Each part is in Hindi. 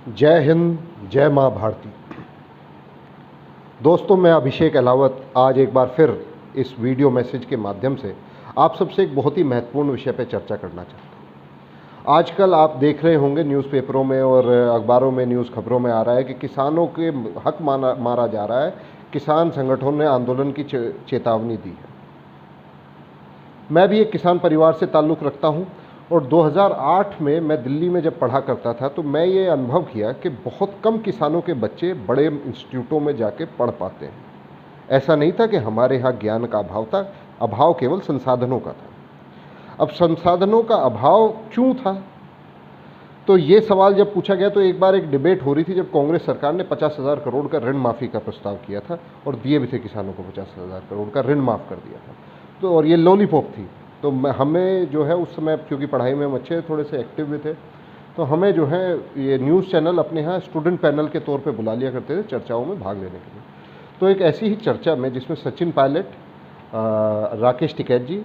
जय हिंद, जय माँ भारती। दोस्तों, मैं अभिषेक अहलावत आज एक बार फिर इस वीडियो मैसेज के माध्यम से आप सबसे एक बहुत ही महत्वपूर्ण विषय पर चर्चा करना चाहता हूँ। आजकल आप देख रहे होंगे न्यूज़पेपरों में और अखबारों में, न्यूज़ खबरों में आ रहा है कि किसानों के हक मारा जा रहा है। किसान संगठनों ने आंदोलन की चेतावनी दी है। मैं भी एक किसान परिवार से ताल्लुक़ रखता हूँ और 2008 में मैं दिल्ली में जब पढ़ा करता था तो मैं ये अनुभव किया कि बहुत कम किसानों के बच्चे बड़े इंस्टीट्यूटों में जाके पढ़ पाते हैं। ऐसा नहीं था कि हमारे यहाँ ज्ञान का अभाव था, अभाव केवल संसाधनों का था। अब संसाधनों का अभाव क्यों था, तो ये सवाल जब पूछा गया तो एक बार एक डिबेट हो रही थी जब कांग्रेस सरकार ने 50,000 करोड़ का ऋण माफ़ी का प्रस्ताव किया था और दिए भी थे किसानों को 50,000 करोड़ का ऋण माफ़ कर दिया था। तो और ये लॉलीपॉप थी। तो हमें जो है उस समय, क्योंकि पढ़ाई में हम अच्छे थोड़े से एक्टिव भी थे, तो हमें जो है ये न्यूज़ चैनल अपने यहाँ स्टूडेंट पैनल के तौर पे बुला लिया करते थे चर्चाओं में भाग लेने के लिए। तो एक ऐसी ही चर्चा में जिसमें सचिन पायलट, राकेश टिकैत जी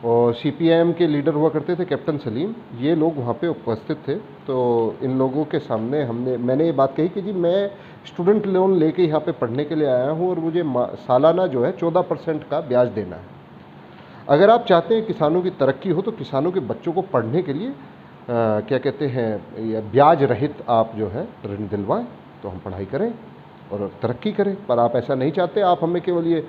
और सीपीआईएम के लीडर हुआ करते थे कैप्टन सलीम, ये लोग वहाँ पे उपस्थित थे। तो इन लोगों के सामने मैंने ये बात कही कि जी मैं स्टूडेंट लोन लेके यहाँ पे पढ़ने के लिए आया हूँ और मुझे सालाना जो है 14% का ब्याज देना है। अगर आप चाहते हैं किसानों की तरक्की हो तो किसानों के बच्चों को पढ़ने के लिए क्या कहते हैं, ये ब्याज रहित आप जो है ऋण दिलवाएं तो हम पढ़ाई करें और तरक्की करें। पर आप ऐसा नहीं चाहते, आप हमें केवल ये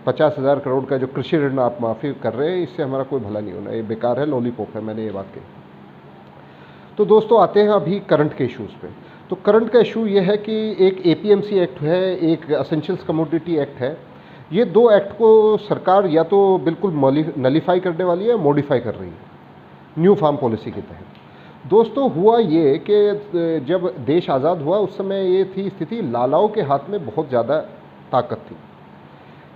50,000 करोड़ का जो कृषि ऋण आप माफ़ी कर रहे हैं, इससे हमारा कोई भला नहीं होना, ये बेकार है, लॉलीपॉप है। मैंने ये बात कही। तो दोस्तों आते हैं अभी करंट के इश्यूज़ पे। तो करंट का इशू ये है कि एक एपीएमसी एक्ट है, एक एसेंशियल्स कमोडिटी एक्ट है। ये दो एक्ट को सरकार या तो बिल्कुल नलीफाई करने वाली है, मॉडिफाई कर रही है न्यू फार्म पॉलिसी के तहत। दोस्तों हुआ ये कि जब देश आज़ाद हुआ उस समय ये थी स्थिति, लालाओं के हाथ में बहुत ज़्यादा ताकत थी।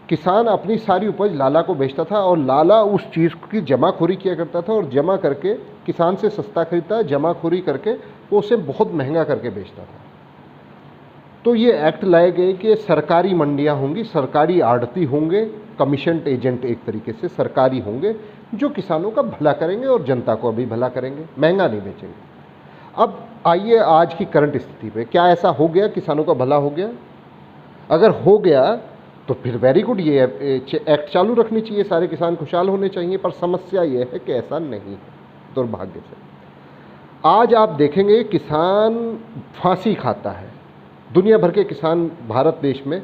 किसान अपनी सारी उपज लाला को बेचता था और लाला उस चीज़ की जमाखोरी किया करता था और जमा करके किसान से सस्ता खरीदता, जमाखोरी करके वो उसे बहुत महंगा करके बेचता था। तो ये एक्ट लाए गए कि सरकारी मंडियां होंगी, सरकारी आड़ती होंगे, कमीशन एजेंट एक तरीके से सरकारी होंगे जो किसानों का भला करेंगे और जनता को भी भला करेंगे, महंगा नहीं बेचेंगे। अब आइए आज की करंट स्थिति पे, क्या ऐसा हो गया, किसानों का भला हो गया? अगर हो गया तो फिर वेरी गुड, ये एक्ट चालू रखनी चाहिए, सारे किसान खुशहाल होने चाहिए। पर समस्या ये है कि ऐसा नहीं है, दुर्भाग्य से। आज आप देखेंगे किसान फांसी खाता है। दुनिया भर के किसान भारत देश में,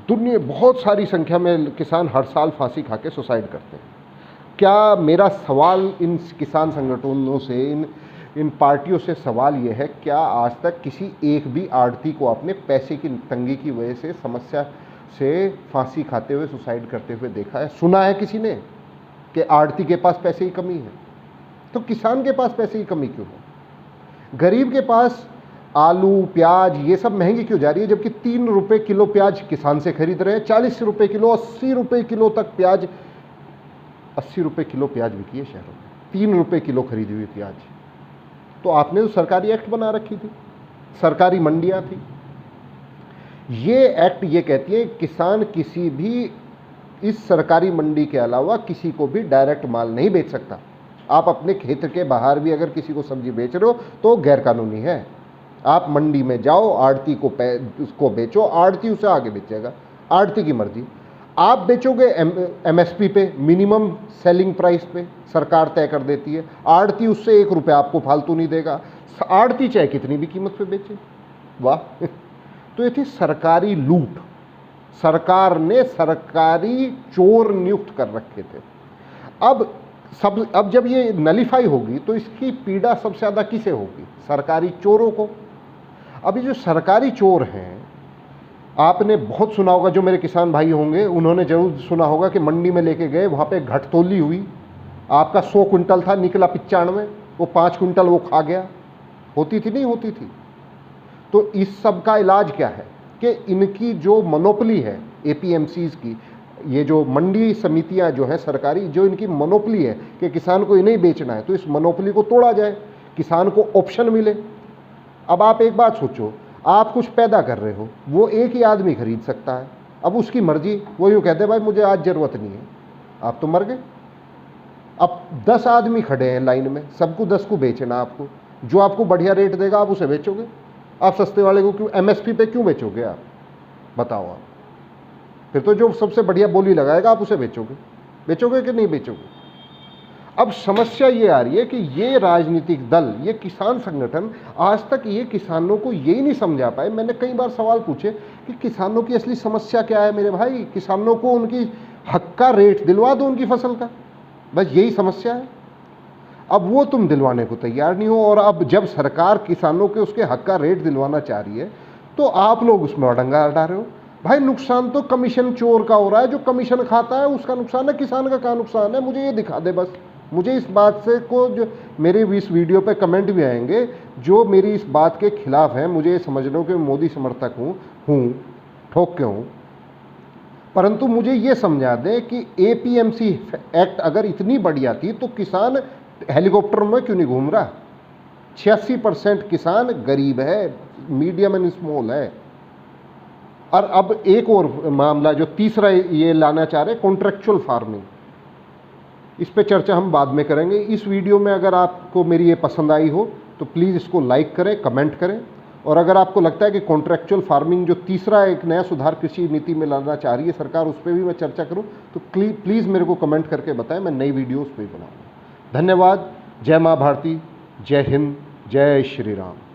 दुनिया बहुत सारी संख्या में किसान हर साल फांसी खा के सुसाइड करते हैं। क्या मेरा सवाल इन किसान संगठनों से, इन पार्टियों से सवाल ये है, क्या आज तक किसी एक भी आड़ती को आपने पैसे की तंगी की वजह से, समस्या से फांसी खाते हुए, सुसाइड करते हुए देखा है? सुना है किसी ने कि आड़ती के पास पैसे की कमी है? तो किसान के पास पैसे की कमी क्यों है? गरीब के पास आलू, प्याज ये सब महंगी क्यों जा रही है, जबकि 3 रुपये किलो प्याज किसान से खरीद रहे हैं, 40 रुपये किलो, 80 रुपये किलो तक प्याज, 80 रुपये किलो प्याज बिकी है शहरों में, 3 रुपये किलो खरीदी हुई प्याज। तो आपने तो सरकारी एक्ट बना रखी थी, सरकारी मंडियां थी। ये एक्ट ये कहती है किसान किसी भी इस सरकारी मंडी के अलावा किसी को भी डायरेक्ट माल नहीं बेच सकता। आप अपने क्षेत्र के बाहर भी अगर किसी को सब्जी बेच रहे हो तो गैरकानूनी है। आप मंडी में जाओ, आड़ती को उसको बेचो, आड़ती उसे आगे बेचेगा, आड़ती की मर्जी। आप बेचोगे एमएसपी पे, मिनिमम सेलिंग प्राइस पे, सरकार तय कर देती है। आड़ती उससे 1 रुपया आपको फालतू नहीं देगा, आड़ती चाहे कितनी भी कीमत पे बेचे। वाह! तो ये थी सरकारी लूट। सरकार ने सरकारी चोर नियुक्त कर रखे थे। अब जब ये नलीफाई होगी तो इसकी पीड़ा सबसे ज़्यादा किसे होगी? सरकारी चोरों को। अभी जो सरकारी चोर हैं, आपने बहुत सुना होगा, जो मेरे किसान भाई होंगे उन्होंने जरूर सुना होगा कि मंडी में लेके गए, वहाँ पे घटतोली हुई, आपका 100 कुंटल था, निकला 95, वो 5 कुंटल वो खा गया। होती थी, नहीं होती थी? तो इस सब का इलाज क्या है कि इनकी जो मोनोपोली है एपीएमसीज की, ये जो मंडी समितियां जो हैं सरकारी, जो इनकी मोनोपोली है कि किसान को इन्हें बेचना है, तो इस मोनोपोली को तोड़ा जाए, किसान को ऑप्शन मिले। अब आप एक बात सोचो, आप कुछ पैदा कर रहे हो, वो एक ही आदमी खरीद सकता है, अब उसकी मर्जी, वो यूँ कहते हैं भाई मुझे आज ज़रूरत नहीं है, आप तो मर गए। अब 10 आदमी खड़े हैं लाइन में, सबको 10 को बेचना आपको, जो आपको बढ़िया रेट देगा आप उसे बेचोगे। आप सस्ते वाले को क्यों, एमएसपी पे क्यों बेचोगे आप, बताओ आप। फिर तो जो सबसे बढ़िया बोली लगाएगा आप उसे बेचोगे, बेचोगे कि नहीं बेचोगे। अब समस्या ये आ रही है कि ये राजनीतिक दल, ये किसान संगठन आज तक ये किसानों को यही नहीं समझा पाए। मैंने कई बार सवाल पूछे कि किसानों की असली समस्या क्या है मेरे भाई, किसानों को उनकी हक का रेट दिलवा दो उनकी फसल का, बस यही समस्या है। अब वो तुम दिलवाने को तैयार नहीं हो, और अब जब सरकार किसानों के उसके हक का रेट दिलवाना चाह रही है तो आप लोग उसमें अड़ंगा हटा रहे हो। भाई नुकसान तो कमीशन चोर का हो रहा है, जो कमीशन खाता है उसका नुकसान है, किसान का क्या नुकसान है, मुझे ये दिखा दे बस। मुझे इस बात से को, जो मेरे इस वीडियो पे कमेंट भी आएंगे जो मेरी इस बात के खिलाफ हैं, मुझे ये समझ लो कि मैं मोदी समर्थक हूँ ठोक के हूँ, परंतु मुझे ये समझा दें कि एपीएमसी एक्ट अगर इतनी बढ़िया थी तो किसान हेलीकॉप्टर में क्यों नहीं घूम रहा। 86% किसान गरीब है, मीडियम एंड स्मॉल है। और अब एक और मामला जो तीसरा ये लाना चाह रहे, कॉन्ट्रेक्चुअल फार्मिंग, इस पे चर्चा हम बाद में करेंगे। इस वीडियो में अगर आपको मेरी ये पसंद आई हो तो प्लीज़ इसको लाइक करें, कमेंट करें, और अगर आपको लगता है कि कॉन्ट्रेक्चुअल फार्मिंग जो तीसरा एक नया सुधार कृषि नीति में लाना चाह रही है सरकार, उस पर भी मैं चर्चा करूं तो प्लीज़ मेरे को कमेंट करके बताएं, मैं नई वीडियो उस पर बनाऊँगा। धन्यवाद। जय माँ भारती, जय हिंद, जय श्री राम।